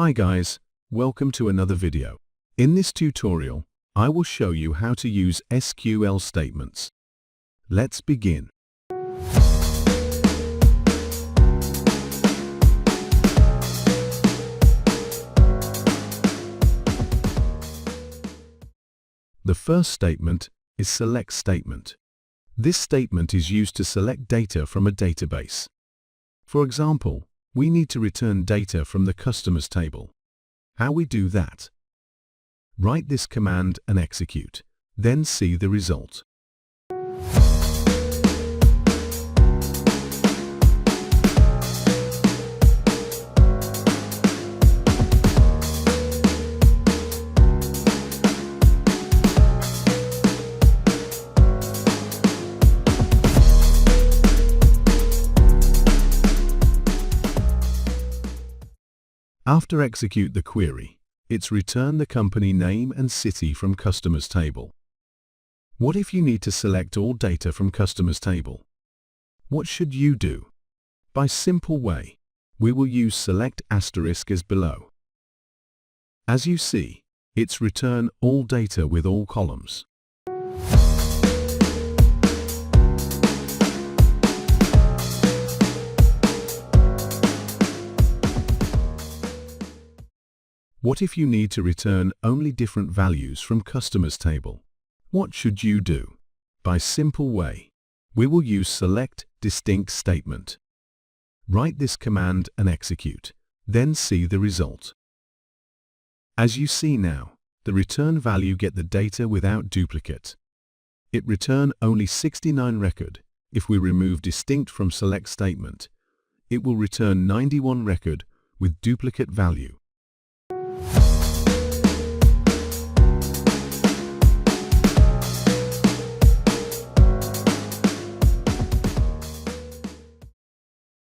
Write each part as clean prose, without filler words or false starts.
Hi guys, welcome to another video. In this tutorial, I will show you how to use SQL statements. Let's begin. The first statement is SELECT statement. This statement is used to select data from a database. For example, we need to return data from the customers table. How we do that? Write this command and execute, then see the result. After execute the query, it's return the company name and city from customers table. What if you need to select all data from customers table? What should you do? By simple way, we will use select asterisk as below. As you see, it's return all data with all columns. What if you need to return only different values from customers table? What should you do? By simple way, we will use select distinct statement. Write this command and execute, then see the result. As you see now, the return value get the data without duplicate. It return only 69 record. If we remove distinct from select statement, it will return 91 record with duplicate value.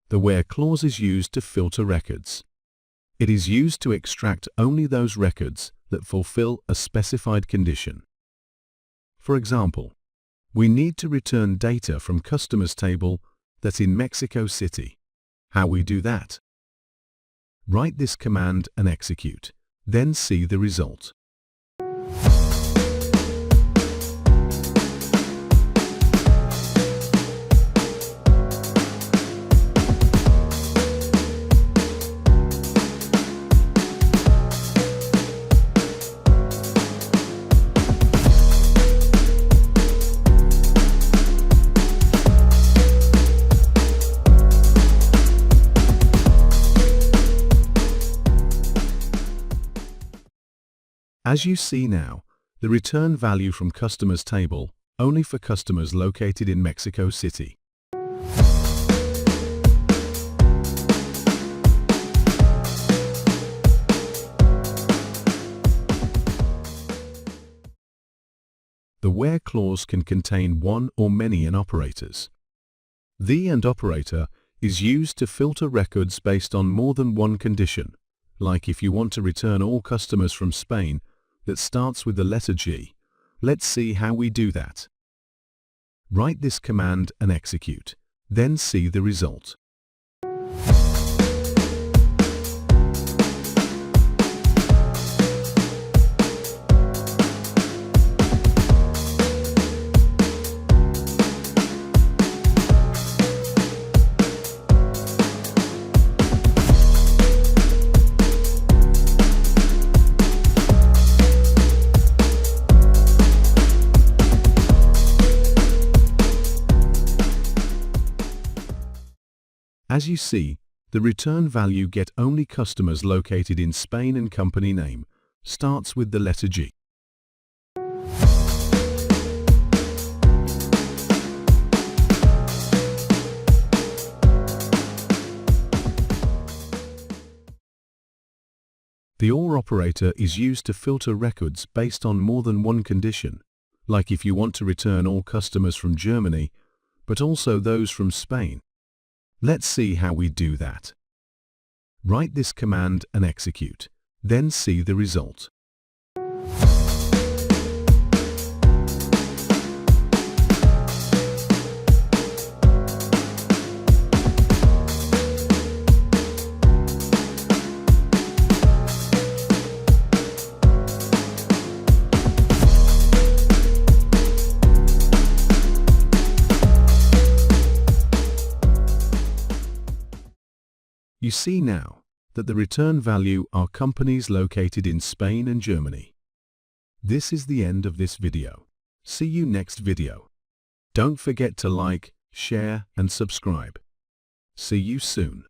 The WHERE clause is used to filter records. It is used to extract only those records that fulfill a specified condition. For example, we need to return data from customers table that's in Mexico City. How we do that? Write this command and execute, then see the result. As you see now, the return value from customers table only for customers located in Mexico City. The WHERE clause can contain one or many AND operators. The AND operator is used to filter records based on more than one condition, like if you want to return all customers from Spain that starts with the letter G. Let's see how we do that. Write this command and execute, then see the result. As you see, the return value get only customers located in Spain and company name starts with the letter G. The OR operator is used to filter records based on more than one condition, like if you want to return all customers from Germany, but also those from Spain. Let's see how we do that. Write this command and execute, then see the result. You see now that the return value are companies located in Spain and Germany. This is the end of this video. See you next video. Don't forget to like, share and subscribe. See you soon.